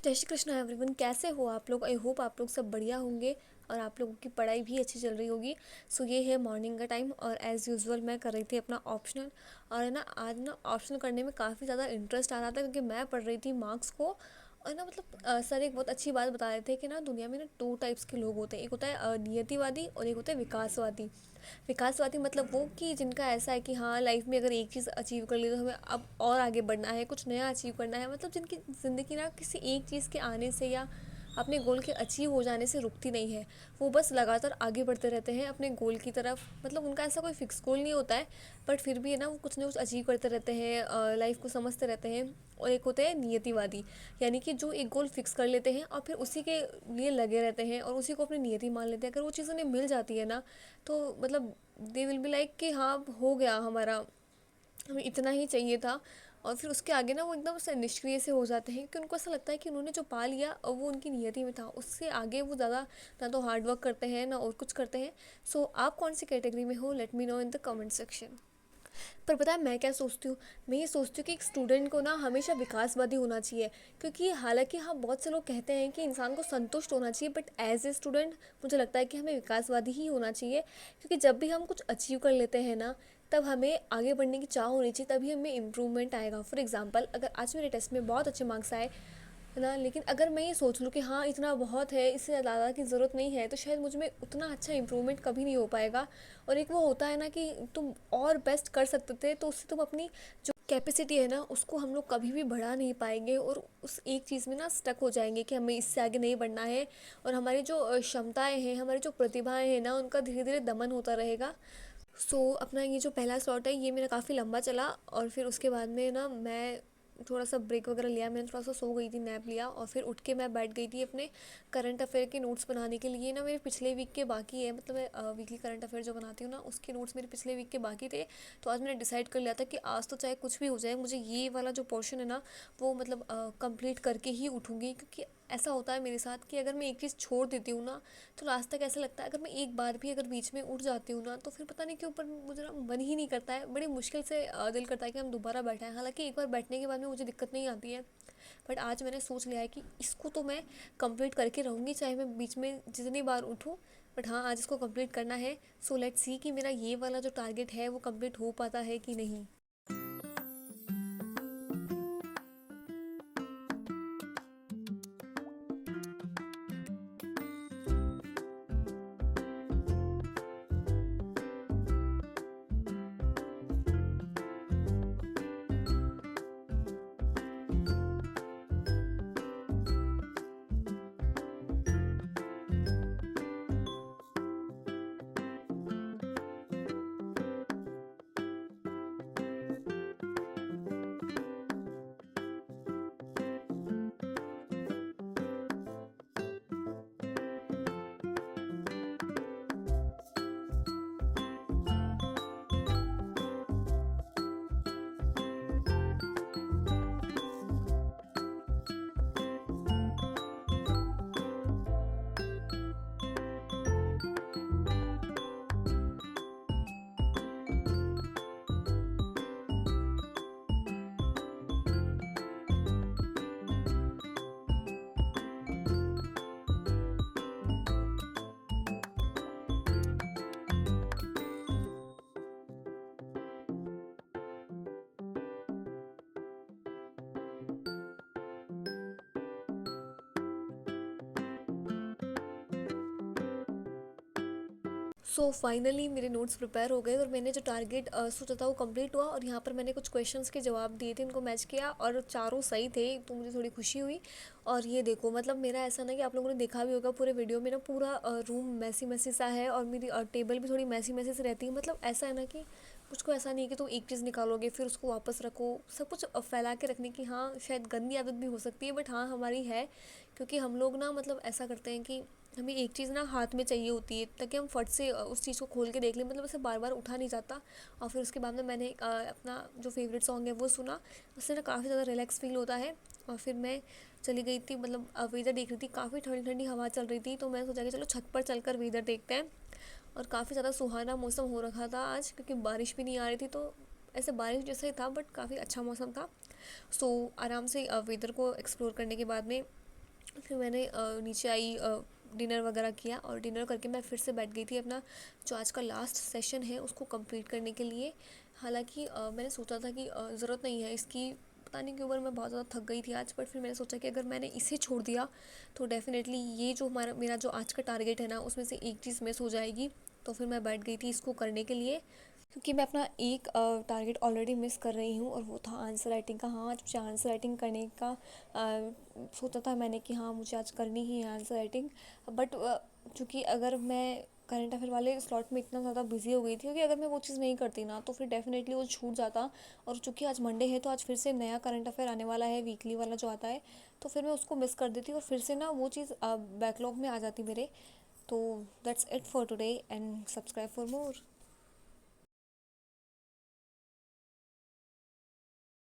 जय श्री कृष्ण एवरीवन। कैसे हो आप लोग? आई होप आप लोग सब बढ़िया होंगे और आप लोगों की पढ़ाई भी अच्छी चल रही होगी। सो ये है मॉर्निंग का टाइम और एज़ यूजुअल मैं कर रही थी अपना ऑप्शनल। और है ना, आज ना ऑप्शनल करने में काफ़ी ज़्यादा इंटरेस्ट आ रहा था क्योंकि मैं पढ़ रही थी मार्क्स को। और ना मतलब सर एक बहुत अच्छी बात बता रहे थे कि ना दुनिया में ना दो टाइप्स के लोग होते हैं। एक होता है नियतिवादी और एक होता है विकासवादी। विकासवादी मतलब वो कि जिनका ऐसा है कि हाँ लाइफ में अगर एक चीज़ अचीव कर ली तो हमें अब और आगे बढ़ना है, कुछ नया अचीव करना है। मतलब जिनकी ज़िंदगी ना किसी एक चीज़ के आने से या अपने गोल के अचीव हो जाने से रुकती नहीं है। वो बस लगातार आगे बढ़ते रहते हैं अपने गोल की तरफ। मतलब उनका ऐसा कोई फिक्स गोल नहीं होता है, बट फिर भी है ना वो कुछ ना कुछ अचीव करते रहते हैं, लाइफ को समझते रहते हैं। और एक होते हैं नियतिवादी, यानी कि जो एक गोल फिक्स कर लेते हैं और फिर उसी के लिए लगे रहते हैं और उसी को अपनी नियति मान लेते हैं। अगर वो चीज़ उन्हें मिल जाती है ना तो मतलब दे विल बी लाइक कि हाँ हो गया हमारा, हमें इतना ही चाहिए था। और फिर उसके आगे ना वो एकदम से निष्क्रिय से हो जाते हैं कि उनको ऐसा लगता है कि उन्होंने जो पा लिया और वो उनकी नियति में था, उससे आगे वो ज़्यादा ना तो हार्ड वर्क करते हैं ना और कुछ करते हैं। सो आप कौन सी कैटेगरी में हो? Let me know in the comment section. पर पता है मैं क्या सोचती हूँ? मैं ये सोचती हूँ कि एक स्टूडेंट को ना हमेशा विकासवादी होना चाहिए। क्योंकि हालांकि हाँ बहुत से लोग कहते हैं कि इंसान को संतुष्ट होना चाहिए, बट एज ए स्टूडेंट मुझे लगता है कि हमें विकासवादी ही होना चाहिए। क्योंकि जब भी हम कुछ अचीव कर लेते हैं ना, तब हमें आगे बढ़ने की चाह होनी चाहिए, तभी हमें इम्प्रूवमेंट आएगा। फॉर एग्जाम्पल, अगर आज मेरे टेस्ट में बहुत अच्छे मार्क्स आए है ना, लेकिन अगर मैं ये सोच लूँ कि हाँ इतना बहुत है, इससे ज़्यादा की ज़रूरत नहीं है, तो शायद मुझ में उतना अच्छा इम्प्रूवमेंट कभी नहीं हो पाएगा। और एक वो होता है ना कि तुम और बेस्ट कर सकते थे, तो उससे तुम अपनी जो कैपेसिटी है ना उसको हम लोग कभी भी बढ़ा नहीं पाएंगे और उस एक चीज़ में ना स्टक हो जाएंगे कि हमें इससे आगे नहीं बढ़ना है। और हमारी जो क्षमताएं हैं, हमारी जो प्रतिभाएं हैं ना, उनका धीरे धीरे दमन होता रहेगा। अपना ये जो पहला स्लॉट है ये मेरा काफ़ी लंबा चला और फिर उसके बाद में ना मैं थोड़ा सा ब्रेक वगैरह लिया, मैंने थोड़ा सा सो गई थी, नैप लिया और फिर उठ के मैं बैठ गई थी अपने करंट अफेयर के नोट्स बनाने के लिए। ना मेरे पिछले वीक के बाकी है, मतलब मैं वीकली करंट अफेयर जो बनाती हूँ ना उसके नोट्स मेरे पिछले वीक के बाकी थे। तो आज मैंने डिसाइड कर लिया था कि आज तो चाहे कुछ भी हो जाए, मुझे ये वाला जो पोर्शन है ना वो मतलब कंप्लीट करके ही उठूँगी। क्योंकि ऐसा होता है मेरे साथ कि अगर मैं एक चीज़ छोड़ देती हूँ ना, तो लास्ट तक ऐसा लगता है, अगर मैं एक बार भी अगर बीच में उठ जाती हूँ ना, तो फिर पता नहीं क्यों पर मुझे ना मन ही नहीं करता है। बड़ी मुश्किल से दिल करता है कि हम दोबारा बैठाएं। हालांकि एक बार बैठने के बाद में मुझे दिक्कत नहीं आती है, बट आज मैंने सोच लिया है कि इसको तो मैं कंप्लीट करके रहूँगी, चाहे मैं बीच में जितनी बार उठूँ। बट हाँ, आज इसको कंप्लीट करना है। सो लेट्स सी कि मेरा ये वाला जो टारगेट है वो कंप्लीट हो पाता है कि नहीं। फाइनली मेरे नोट्स प्रिपेयर हो गए और मैंने जो टारगेट सोचा था वो कंप्लीट हुआ। और यहाँ पर मैंने कुछ क्वेश्चंस के जवाब दिए थे, उनको मैच किया और चारों सही थे, तो मुझे थोड़ी खुशी हुई। और ये देखो, मतलब मेरा ऐसा ना कि आप लोगों ने देखा भी होगा पूरे वीडियो में ना, पूरा रूम मैसी मैसी सा है और मेरी टेबल भी थोड़ी मैसी मैसी से रहती है। मतलब ऐसा है ना कि मुझको ऐसा नहीं है कि तुम एक चीज़ निकालोगे फिर उसको वापस रखो, सब कुछ फैला के रखने की हाँ शायद गंदी आदत भी हो सकती है, बट हाँ हमारी है। क्योंकि हम लोग ना मतलब ऐसा करते हैं कि हमें एक चीज़ ना हाथ में चाहिए होती है ताकि हम फट से उस चीज़ को खोल के देख लें, मतलब उसे बार बार उठा नहीं जाता। और फिर उसके बाद में मैंने अपना जो फेवरेट सॉन्ग है वो सुना, उससे ना काफ़ी ज़्यादा रिलैक्स फील होता है। और फिर मैं चली गई थी, मतलब वेदर देख रही थी, काफ़ी ठंडी ठंडी हवा चल रही थी, तो मैंने सोचा कि चलो छत पर चलकर वेदर देखते हैं। और काफ़ी ज़्यादा सुहाना मौसम हो रखा था आज, क्योंकि बारिश भी नहीं आ रही थी, तो ऐसे बारिश जैसा ही था बट काफ़ी अच्छा मौसम था। आराम से वेदर को एक्सप्लोर करने के बाद में फिर मैंने नीचे आई, डिनर वगैरह किया और डिनर करके मैं फिर से बैठ गई थी अपना जो आज का लास्ट सेशन है उसको कंप्लीट करने के लिए। हालांकि मैंने सोचा था कि ज़रूरत नहीं है इसकी, पता नहीं क्यों पर मैं बहुत ज़्यादा थक गई थी आज। बट फिर मैंने सोचा कि अगर मैंने इसे छोड़ दिया तो डेफ़िनेटली ये जो हमारा मेरा जो आज का टारगेट है ना उसमें से एक चीज़ मिस हो जाएगी। तो फिर मैं बैठ गई थी इसको करने के लिए, क्योंकि मैं अपना एक टारगेट ऑलरेडी मिस कर रही हूँ और वो था आंसर राइटिंग का। हाँ, आज मुझे आंसर राइटिंग करने का सोचा था मैंने कि हाँ मुझे आज करनी ही है आंसर राइटिंग। बट चूँकि अगर मैं करंट अफेयर वाले स्लॉट में इतना ज़्यादा बिजी हो गई थी, क्योंकि अगर मैं वो चीज़ नहीं करती ना तो फिर डेफिनेटली वो छूट जाता। और चूँकि आज मंडे है तो आज फिर से नया करंट अफेयर आने वाला है, वीकली वाला जो आता है, तो फिर मैं उसको मिस कर देती और फिर से ना वो चीज़ बैकलॉग में आ जाती मेरे। तो that's it for today and subscribe for more.